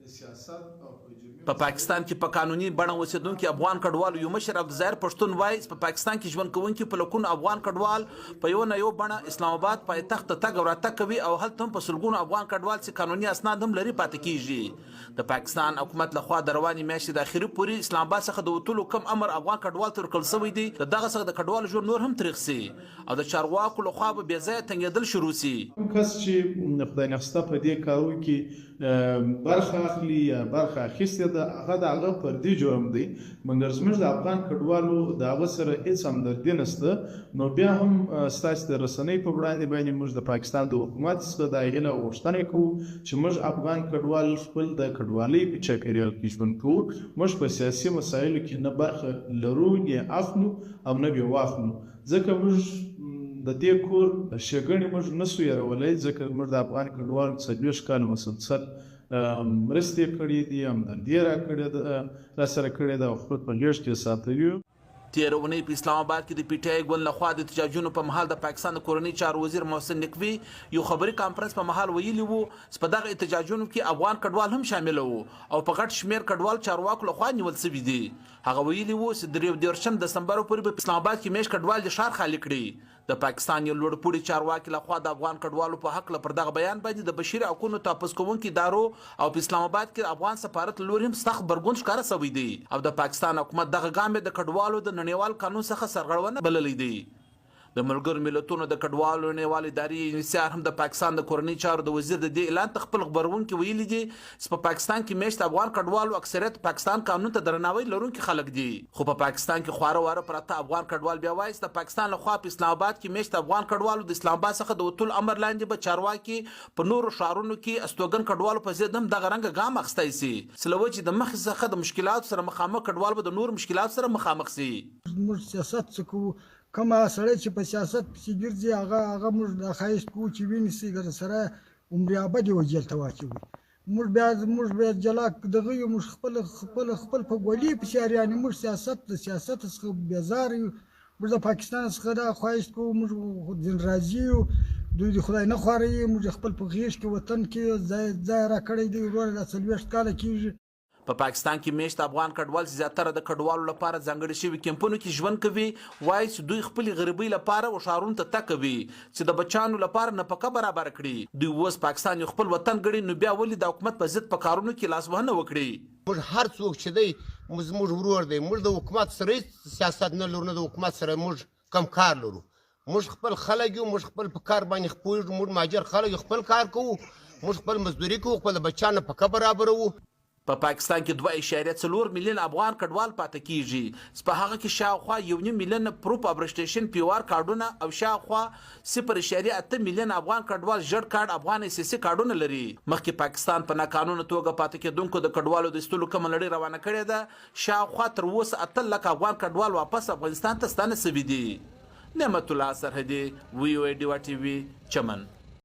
په پاکستان کې په قانوني بڼه اوسېدونکي افغان کډوال یو مشر عبدالظاهر پښتون وایي په پاکستان کې ژوند کوونکي په لکونو افغان کډوال په یو نه یو بڼه اسلام آباد پایتخت ته تګ او راتګ کوي او هلته هم په سلګونو افغان کډوال چې قانوني اسناد هم لري پاتې کیږي. د پاکستان حکومت لخوا د روانې میاشتې د اخري پورې اسلام آباد څخه د وتلو کم امر افغان کډوال ته ورکړل شوی دی. د دغه څخه د کډوال ژوند نور هم تریخ سي او د چارواکو لخوا به بې ځایه تنګېدل شروع سي. کس چې خدای نخسته په دې کارو کې برخه اخلي یا برخه اخیستې ده هغه د هغه فردي جرم دی، مګر زموږ د افغان کډوالو د هغه سره هېڅ همدردي نشته. نو بیا هم ستاسې د رسنۍ په وړاندې باندې موږ د پاکستان د حکومت څخه دا هیله غوښتنه کوو چې موږ افغان کډوال خپل د کډوالۍ په چاپېریال کې ژوند کوو. موږ په سیاسي مسایلو کې نه برخه لرو نه اخلو او نه بیا واخلو، ځکه موږ د دې کور ښېګڼې موږ نسو یېرولی، ځکه موږ د افغان کډوالو 40 کاله مسلسل مرستې کړي دي، همدردي راسره کړې ده او خپل په غېږ کې ساتلي. تېره اونۍ په اسلام آباد کې د پی ټی آی ګوند لخوا د احتجاجونو په مهال د پاکستان د کورنۍ چارو وزیر محسن نقوي یو خبري کانفرنس په مهال ویلي وو چې په دغه احتجاجونو کې افغان کډوال هم شامل وو او په غټ شمېر کډوال چارواکو لخوا نیول شوي دي. هغه ویلي وو چې 23 دسمبر پورې په اسلام آباد کې ميشت کډوال د ښار خالي کړي. د پاکستان یو لوړپوړي چارواکي لخوا د افغان کډوالو په حق پر دغه بیان باندې د بشري حقوقو تپوس کوونکي ادارو او په اسلام آباد کې افغان سفارت لوري هم سخت برګون ښکاره شوی دی او د پاکستان حکومت دغه ګام د کډوالو د نړیوال قانون څخه سرغړونه بللی دی. د ملګرو ملتونو د کډوالو نړیوال ادارې انحصار هم د پاکستان د کورنۍ چارو د وزیر د دې اعلان ته خپل خبرونکي ویلي دي چې په پاکستان کې ميشت افغان کډوالو اکثریت پاکستان قانون ته درناوی لرونکي خلک دي، خو په پاکستان کې خواره واره پراته افغان کډوال بیا وایي د پاکستان لخوا په اسلام آباد کې ميشت افغان کډوالو د اسلام آباد څخه د وتلو امر لاندې به چارواکي په نورو ښارونو کې استوګن کډوالو په ضد هم دغه رنګه ګام اخیستی سي چې د مخې څخه د مشکلاتو سره مخامخ کډوال به د نورو مشکلاتو سره مخامخ سي. موږ سیاست څه کومه سړی چې په سیاست پسې ګرځي هغه موږ د ښایست کوو چې ونیسي ګر سره عمر ابد یې جیل ته واچوي. موږ بیا جلا دغه یو موږ خپل په ګولۍ پسې اریانې موږ د سیاست څخه بیزار یو. موږ د پاکستان څخه دا ښایست کوو، موږ ځین راضي یو، دوی د خدای نه خواري، موږ خپل په غېږ کې وطن کې ځای راکړی دی وروره دا 40 کاله کېږي. په پاکستان کې ميشت افغان کډوال زیاتره د کډوالو لپاره ځانګړي شوي کیمپونو کې ژوند کوي. وایي چې دوی خپلې غریبۍ لپاره ښارونو ته تګ کوي چې د بچیانو لپاره نفقه برابر کړي. دوی اوس پاکستان یو خپل وطن ګڼي، نو بیا ولې د حکومت په ضد په کارونو کې لاسوهنه وکړي؟ موږ هر څوک چې دی زموږ ورور دی، موږ د حکومت سره هېڅ سیاست نه لرو، نه د حکومت سره موږ کم کار لرو. موږ خپل خلک یو، موږ خپل په کار باندې پوهېږو، موږ مهاجر خلک خپل کار کوو، موږ خپل مزدوري کوو، خپل بچیان نفقه برابروو. په پاکستان کې 2.4 میلیون افغان کډوال پاتې کیږي، په هغه کې شاوخوا 1.5 میلیون پروف ابرشتیشن پیوار کارډونه او شاوخوا 0.8 میلیون افغان کډوال ژړ کارډ افغان اساسې کارډونه لري. مخکې پاکستان په ناقانونه توګه پاتې کېدونکو د کډوالو د ایستلو کومه لړۍ روانه کړې ده. شاوخوا تر اوسه 8 لک افغان کډوال واپس افغانستان ته ستانه شوي دي. نعمت الله، سرحدي، ويي ډیوا ټي وي، چمن.